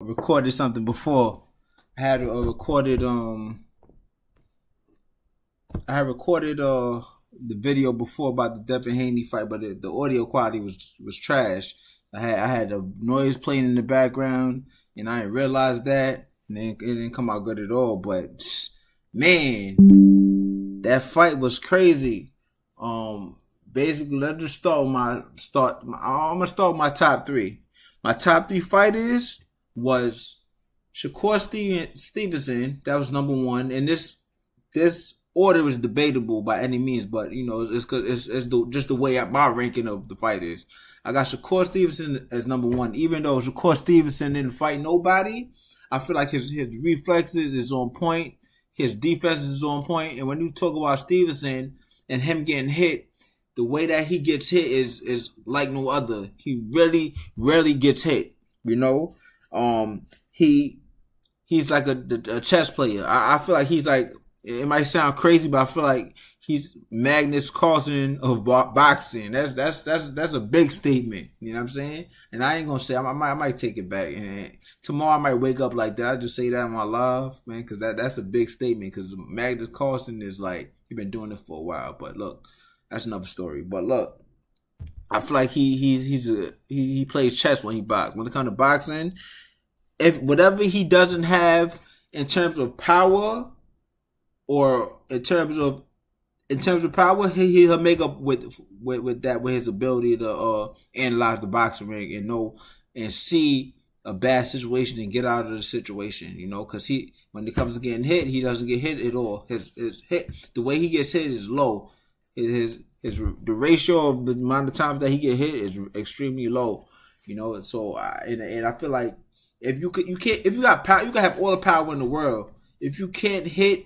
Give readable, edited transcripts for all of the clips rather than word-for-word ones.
recorded something before. I had recorded I had recorded the video before about the Devin Haney fight, but the audio quality was trash. I had a noise playing in the background, and I didn't realize that, and it didn't come out good at all. But man, that fight was crazy. Basically, let's just start with I'm gonna start with my top three. My top three fighters was Shakur Stevenson. That was number one, and this order is debatable by any means, but it's just the way my ranking of the fighters. I got Shakur Stevenson as number one, even though Shakur Stevenson didn't fight nobody. I feel like his reflexes is on point, his defense is on point, and when you talk about Stevenson and him getting hit, the way that he gets hit is like no other. He really rarely gets hit. He's like a chess player. I feel like he's like, it might sound crazy, but I feel like he's Magnus Carlsen of boxing. That's a big statement. You know what I'm saying? And I ain't gonna say I might take it back. And tomorrow I might wake up like that. I just say that in my live, man, because that's a big statement. Because Magnus Carlsen is like, he's been doing it for a while. But look, that's another story. But look, I feel like he plays chess when he boxes. When it comes to boxing, if whatever he doesn't have in terms of power, or in terms of power, he'll make up with that, with his ability to analyze the boxing ring and know and see a bad situation and get out of the situation. Because when it comes to getting hit, he doesn't get hit at all. His hit, the way he gets hit is low. The ratio of the amount of times that he get hit is extremely low. And so I feel like if you got power, you can have all the power in the world. If you can't hit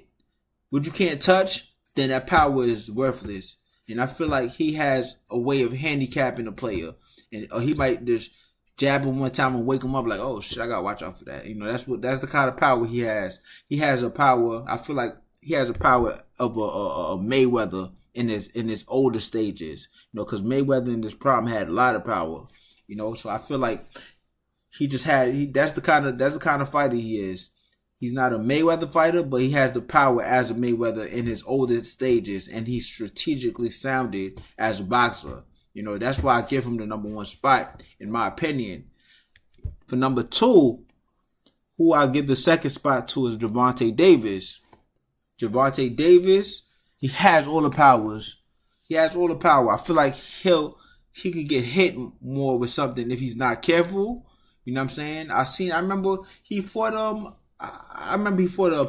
what you can't touch, then that power is worthless. And I feel like he has a way of handicapping a player, and he might just jab him one time and wake him up like, oh shit, I gotta watch out for that. That's the kind of power he has. He has a power. I feel like he has a power of a Mayweather in his older stages. Because Mayweather in this prime had a lot of power. So I feel like that's the kind of fighter he is. He's not a Mayweather fighter, but he has the power as a Mayweather in his older stages, and he's strategically sounded as a boxer. That's why I give him the number one spot, in my opinion. For number two, who I give the second spot to is Gervonta Davis. Gervonta Davis, he has all the powers. He has all the power. I feel like he could get hit more with something if he's not careful. You know what I'm saying? I remember he fought a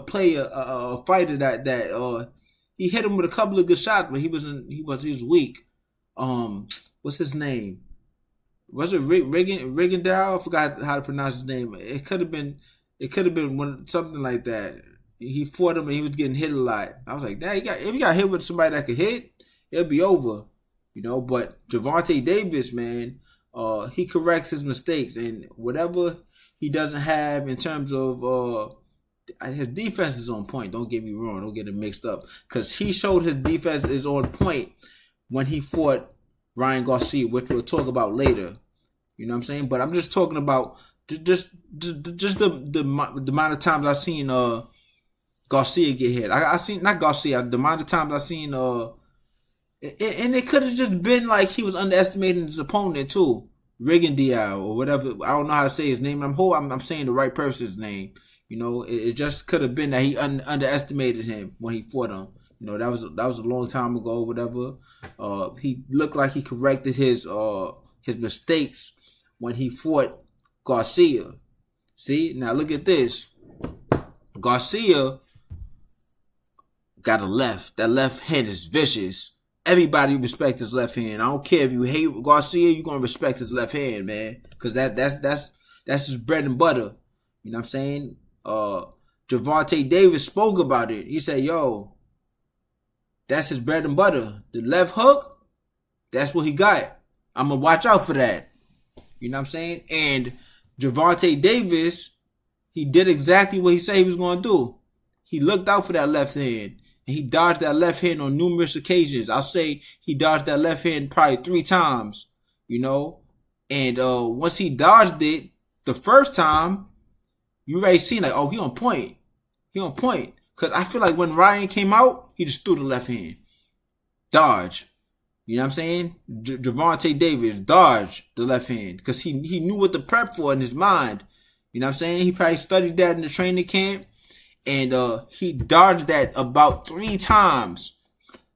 player, a fighter that he hit him with a couple of good shots, but he was weak. What's his name? Was it Rigondeaux? I forgot how to pronounce his name. It could have been something like that. He fought him and he was getting hit a lot. I was like, if he got hit with somebody that could hit, it'll be over. But Gervonta Davis, man, he corrects his mistakes, and whatever he doesn't have in terms of his defense is on point. Don't get me wrong. Don't get it mixed up. Because he showed his defense is on point when he fought Ryan Garcia, which we'll talk about later. You know what I'm saying? But I'm just talking about just the amount of times I've seen Garcia get hit. I seen, not Garcia, the amount of times I've seen and it could have just been like he was underestimating his opponent too. Rigondeaux or whatever. I don't know how to say his name. I'm saying the right person's name. It just could have been that he underestimated him when he fought him. That was a long time ago. Whatever. He looked like he corrected his mistakes when he fought Garcia. See, now look at this. Garcia got a left. That left hand is vicious. Everybody respect his left hand. I don't care if you hate Garcia, you're gonna respect his left hand, man. Cause that's his bread and butter. You know what I'm saying? Gervonta Davis spoke about it. He said, yo, that's his bread and butter. The left hook, that's what he got. I'm gonna watch out for that. You know what I'm saying? And Gervonta Davis, he did exactly what he said he was gonna do. He looked out for that left hand. And he dodged that left hand on numerous occasions. I'll say he dodged that left hand probably 3 times, And once he dodged it the first time, You already seen like, oh, he on point. He on point. Cause I feel like when Ryan came out, he just threw the left hand. Dodge. You know what I'm saying? Gervonta Davis, dodge the left hand. Because he knew what to prep for in his mind. You know what I'm saying? He probably studied that in the training camp. And he dodged that about 3 times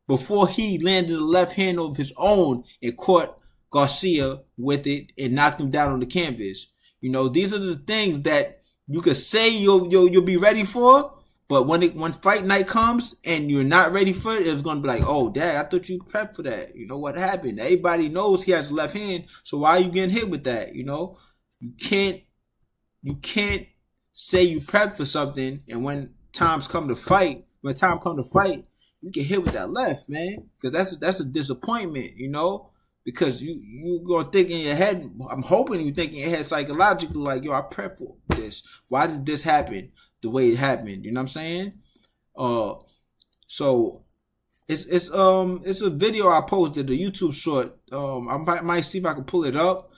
before he landed the left hand of his own and caught Garcia with it and knocked him down on the canvas. You know, these are the things that you could say you'll be ready for. But when fight night comes and you're not ready for it, it's going to be like, oh, Dad, I thought you prepped for that. You know what happened? Everybody knows he has a left hand, so why are you getting hit with that? You know, you can't say you prepped for something, and when time come to fight, you get hit with that left, man, because that's a disappointment, you know, because you gonna think in your head. I'm hoping you think in your head psychologically, like, yo, I prepped for this. Why did this happen the way it happened? You know what I'm saying? So it's a video I posted, a YouTube short. I might see if I can pull it up.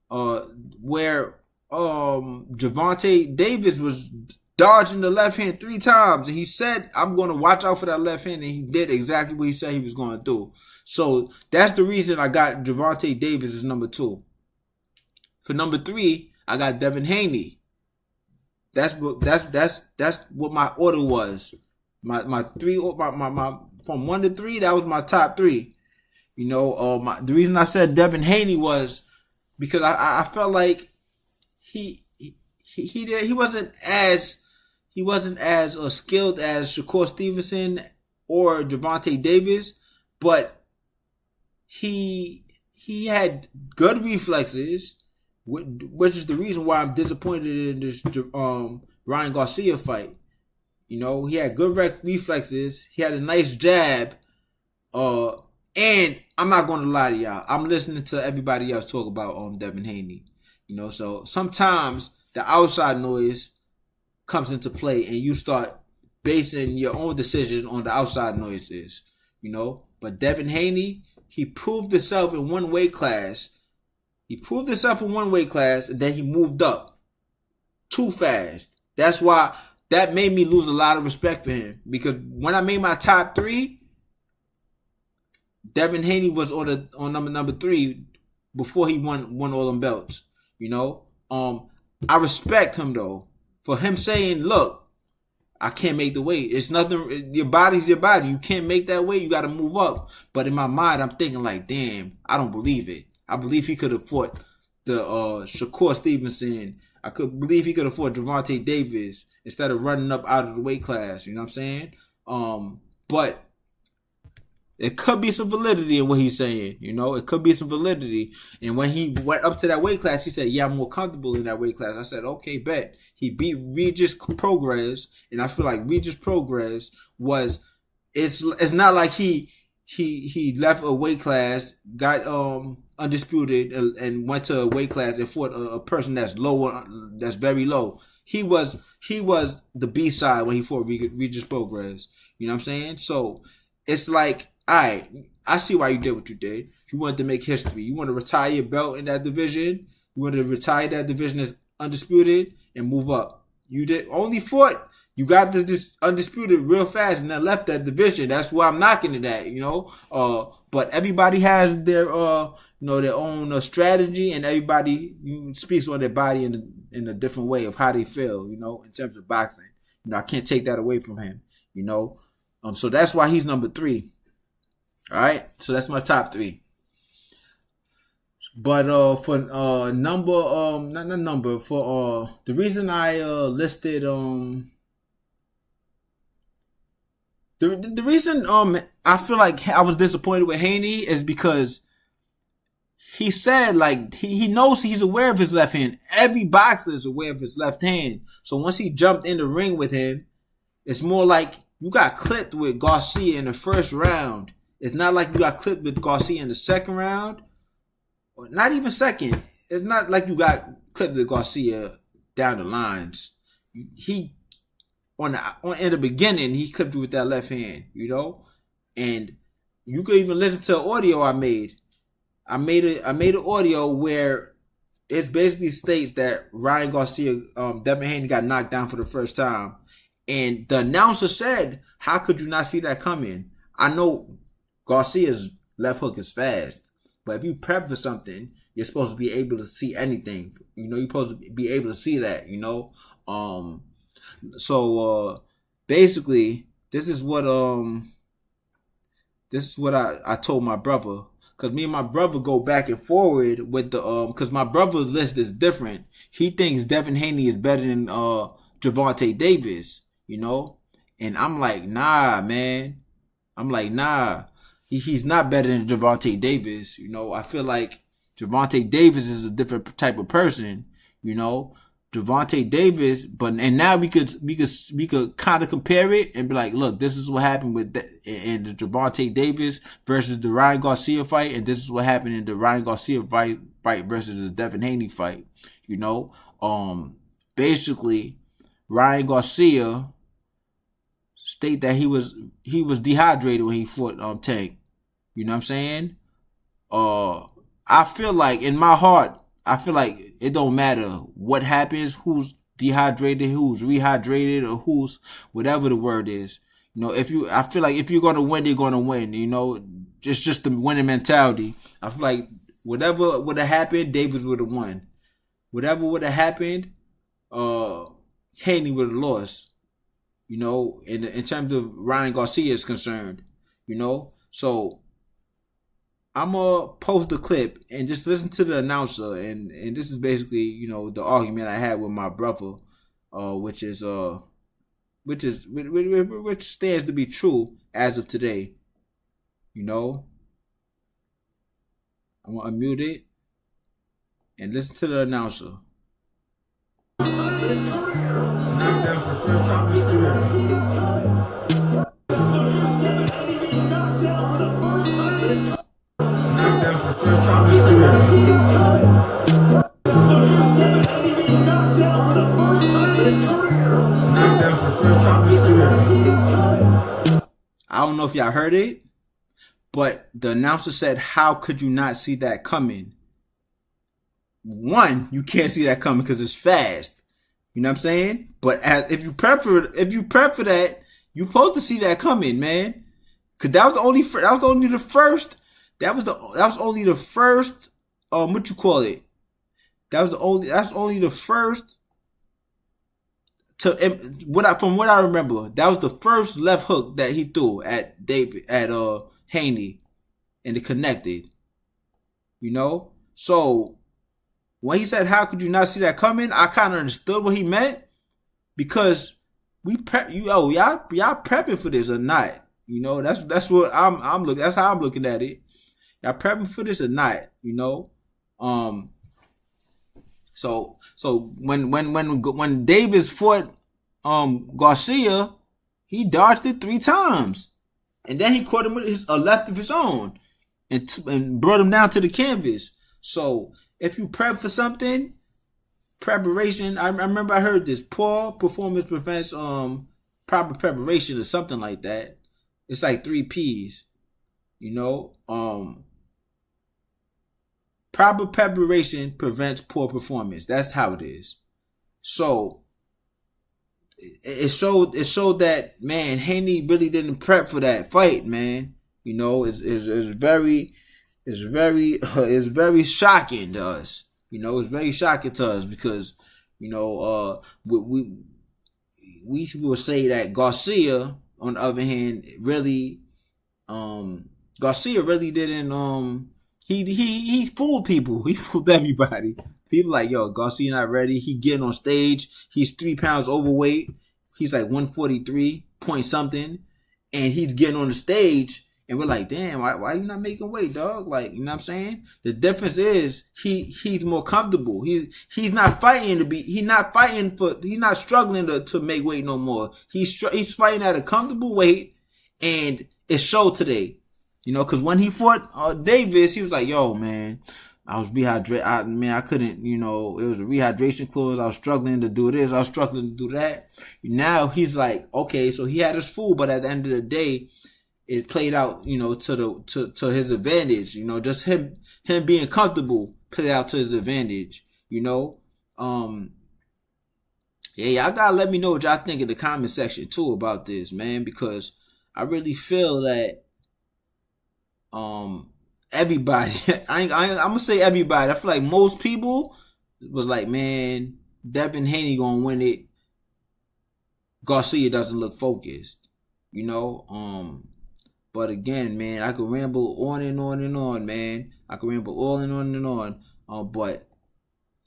Where Gervonta Davis was dodging the left hand 3 times, and he said, I'm going to watch out for that left hand, and he did exactly what he said he was going to do. So that's the reason I got Gervonta Davis as number 2. For number 3, I got Devin Haney. That's what my order was. My from 1 to 3, that was my top 3. You know, the reason I said Devin Haney was because I felt like he wasn't as skilled as Shakur Stevenson or Gervonta Davis, but he had good reflexes, which is the reason why I'm disappointed in this Ryan Garcia fight. You know, he had good reflexes. He had a nice jab. And I'm not going to lie to y'all. I'm listening to everybody else talk about Devin Haney. You know, so sometimes the outside noise comes into play and you start basing your own decision on the outside noises. You know, but Devin Haney, he proved himself in one weight class. And then he moved up too fast. That's why that made me lose a lot of respect for him. Because when I made my top 3, Devin Haney was on number 3 before he won all them belts. You know, I respect him though for him saying, "Look, I can't make the weight. It's nothing. Your body's your body. You can't make that weight. You got to move up." But in my mind, I'm thinking like, "Damn, I don't believe it. I believe he could have fought the Shakur Stevenson. I could believe he could have fought Gervonta Davis instead of running up out of the weight class." You know what I'm saying? But it could be some validity in what he's saying. You know, it could be some validity. And when he went up to that weight class, he said, "Yeah, I'm more comfortable in that weight class." I said, "Okay, bet." He beat Regis Progress, and I feel like Regis Progress was. It's not like he left a weight class, got undisputed, and went to a weight class and fought a person that's lower, that's very low. He was the B side when he fought Regis Progress. You know what I'm saying? So it's like, all right, I see why you did what you did. You wanted to make history. You want to retire your belt in that division. You wanted to retire that division as undisputed and move up. You did only fought. You got this undisputed real fast and then left that division. That's why I'm knocking it at, you know. But everybody has their their own strategy, and everybody speaks on their body in a different way of how they feel, you know, in terms of boxing. You know, I can't take that away from him, you know. So that's why he's number 3. All right, so that's my top 3. But for the reason I listed the reason I feel like I was disappointed with Haney is because he said like he knows, he's aware of his left hand. Every boxer is aware of his left hand. So once he jumped in the ring with him, it's more like you got clipped with Garcia in the first round. It's not like you got clipped with Garcia in the second round, or not even second. It's not like you got clipped with Garcia down the lines. He in the beginning, he clipped you with that left hand, you know. And you could even listen to the audio I made. I made an audio where it basically states that Ryan Garcia, Devin Haney got knocked down for the first time, and the announcer said, "How could you not see that coming?" I know Garcia's left hook is fast, but if you prep for something, you're supposed to be able to see anything. You're supposed to be able to see that. So basically, this is what I told my brother. Cause me and my brother go back and forward with the cause my brother's list is different. He thinks Devin Haney is better than Gervonta Davis, and I'm like, nah, man. I'm like, nah. He's not better than Gervonta Davis. I feel like Gervonta Davis is a different type of person. Gervonta Davis, and now we could kind of compare it and be like, look, this is what happened in the Gervonta Davis versus the Ryan Garcia fight, and this is what happened in the Ryan Garcia fight versus the Devin Haney fight. Basically, Ryan Garcia state that he was dehydrated when he fought Tank. You know what I'm saying? I feel like in my heart, it don't matter what happens, who's dehydrated, who's rehydrated, or who's whatever the word is. I feel like if you're gonna win, they're gonna win. Just the winning mentality. I feel like whatever would have happened, Davis would have won. Whatever would have happened, Haney would have lost. In terms of Ryan Garcia is concerned. So I'm gonna post the clip and just listen to the announcer, and this is basically the argument I had with my brother, which stands to be true as of today. I'm gonna unmute it and listen to the announcer. Knocked down for the first time in his career. I don't know if y'all heard it, but the announcer said, "How could you not see that coming?" One, you can't see that coming because it's fast. You know what I'm saying? But if you prep for that, you're supposed to see that coming, man. Cause that was only the first. What you call it? That's only the first. From what I remember, that was the first left hook that he threw at Haney, and it connected. So when he said, "How could you not see that coming?" I kind of understood what he meant, because we prep y'all prepping for this or not. That's what I'm looking. That's how I'm looking at it. Y'all prepping for this or not? So when Davis fought Garcia, he dodged it 3 times, and then he caught him with a left of his own, and brought him down to the canvas. So if you prep for something, preparation. I remember I heard this: poor performance prevents proper preparation, or something like that. It's like 3 P's. Proper preparation prevents poor performance. That's how it is. So it showed that, man, Haney really didn't prep for that fight, man. It's very shocking to us. It's very shocking to us because we will say that Garcia, on the other hand, really Garcia really didn't he fooled people. He fooled everybody. People like, yo, Garcia not ready. He getting on stage. He's 3 pounds overweight. He's like 143 point something. And he's getting on the stage. And we're like, damn, why you not making weight, dog? Like, you know what I'm saying? The difference is he's more comfortable. He's not fighting he's not struggling to make weight no more. He's fighting at a comfortable weight, and it showed today. Because when he fought Davis, he was like, yo, man, I was rehydrated. I couldn't, it was a rehydration clause. I was struggling to do this. I was struggling to do that. Now he's like, okay, so he had his food, but at the end of the day, it played out, to his advantage. Just him being comfortable played out to his advantage. You know, yeah, y'all gotta let me know what y'all think in the comment section too about this, man, because I really feel that everybody, I'm gonna say everybody. I feel like most people was like, man, Devin Haney gonna win it. Garcia doesn't look focused, you know. But again, man, I could ramble on and on and on, man. I could ramble on and on and on. But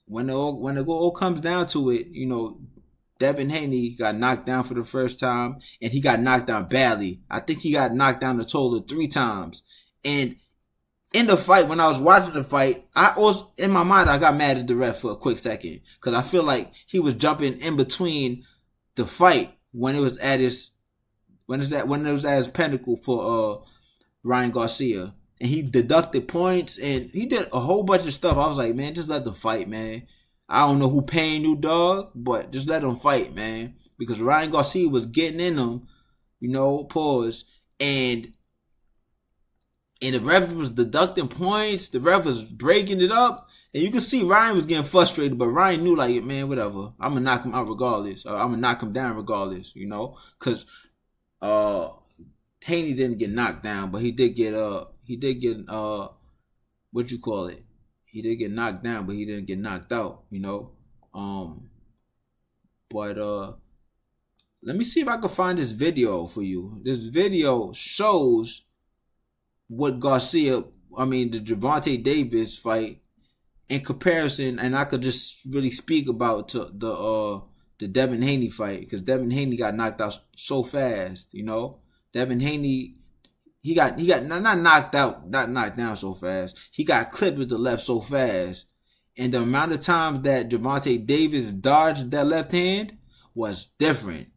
when it all comes down to it, you know, Devin Haney got knocked down for the first time, and he got knocked down badly. I think he got knocked down a total of 3 times. And in the fight, when I was watching the fight, I was in my mind, I got mad at the ref for a quick second because I feel like he was jumping in between the fight when it was at his pinnacle for Ryan Garcia, and he deducted points and he did a whole bunch of stuff. I was like, man, just let them fight, man. I don't know who paying you, dog, but just let them fight, man, because Ryan Garcia was getting in them, you know, pause, and the ref was deducting points. The ref was breaking it up. And you can see Ryan was getting frustrated, but Ryan knew, like, man, whatever. I'm going to knock him out regardless. Or I'm going to knock him down regardless, you know? Because Haney didn't get knocked down, but he did get what you call it? He did get knocked down, but he didn't get knocked out, you know? But let me see if I can find this video for you. This video shows what the Gervonta Davis fight in comparison, and I could just really speak about the Devin Haney fight, because Devin Haney got knocked out so fast, you know. Devin Haney, he got not knocked out, not knocked down so fast. He got clipped with the left so fast, and the amount of times that Gervonta Davis dodged that left hand was different,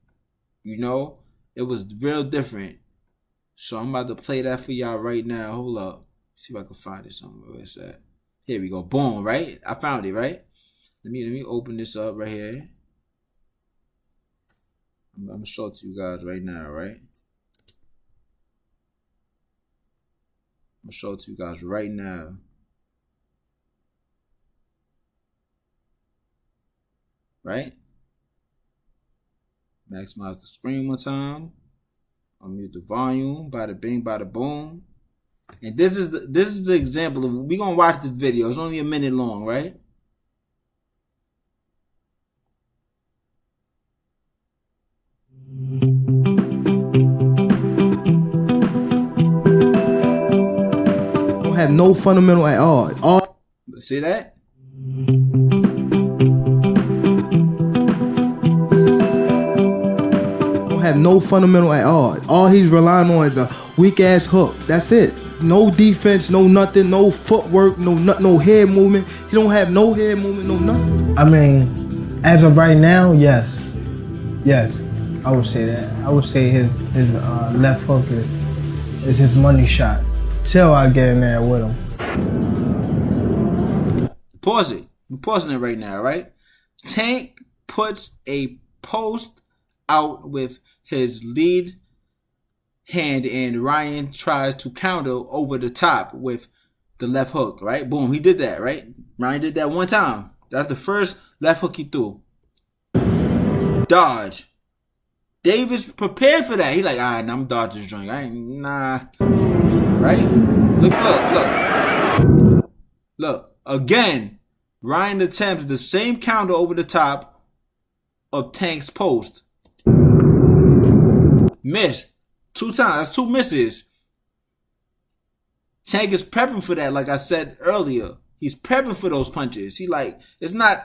you know. It was real different. So I'm about to play that for y'all right now. Hold up, see if I can find it somewhere. Where it's at? Here we go. Boom, right? I found it, right? Let me open this up right here. I'm going to show it to you guys right now, right? I'm going to show it to you guys right now. Right? Maximize the screen one time. Unmute the volume. Bada bing, bada boom. And this is the example of, we're gonna watch this video. It's only a minute long, right? Don't have no fundamental at all. See that? Don't have no fundamental at all. All he's relying on is a weak ass hook. That's it. No defense, no nothing, no footwork, no head movement. He don't have no head movement, no nothing. I mean, as of right now, yes, I would say that. I would say his left hook is his money shot. Till I get in there with him. Pause it. We're pausing it right now, right? Tank puts a post out with his lead hand, and Ryan tries to counter over the top with the left hook, right? Boom, he did that, right? Ryan did that one time. That's the first left hook he threw. Dodge. Davis prepared for that. He like, all right, I'm dodging this joint. I ain't, nah. Right? Look. Again, Ryan attempts the same counter over the top of Tank's post. Missed. 2 times. That's 2 misses. Tank is prepping for that, like I said earlier. He's prepping for those punches. He like, it's not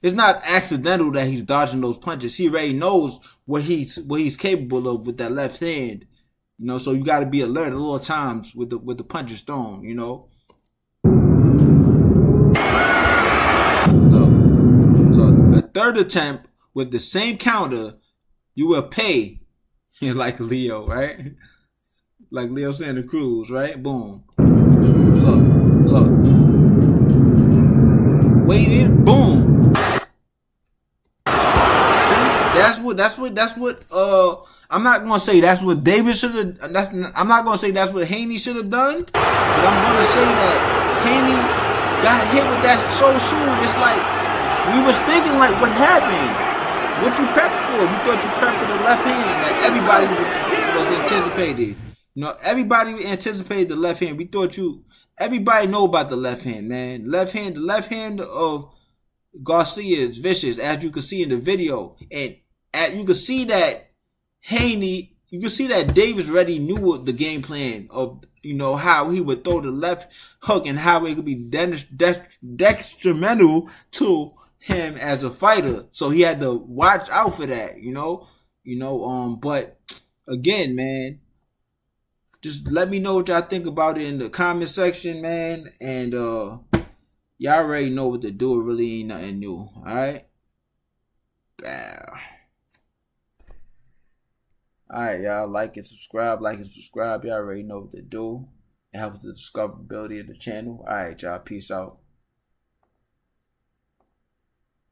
accidental that he's dodging those punches. He already knows what he's capable of with that left hand. You know, so you got to be alert at all times with the punches thrown, you know. Look, a third attempt with the same counter, you will pay. Like Leo, right? Like Leo Santa Cruz, right? Boom. Look. Waited, boom. See? That's what I'm not gonna say that's what Davis should have. I'm not gonna say that's what Haney should have done, but I'm gonna say that Haney got hit with that so soon. It's like We was thinking like, what happened? What you prepped for? We thought you prepped for the left hand. Like everybody was anticipated. You know, everybody anticipated the left hand. We thought everybody know about the left hand, man. The left hand of Garcia is vicious, as you can see in the video. And you can see that Haney, you can see that Davis already knew the game plan of, you know, how he would throw the left hook and how it could be detrimental to him as a fighter. So he had to watch out for that, you know. But again, man, just let me know what y'all think about it in the comment section, man. And y'all already know what to do. It really ain't nothing new. Alright? Bow. Alright, y'all. Like and subscribe. Y'all already know what to do. It helps the discoverability of the channel. Alright, y'all. Peace out.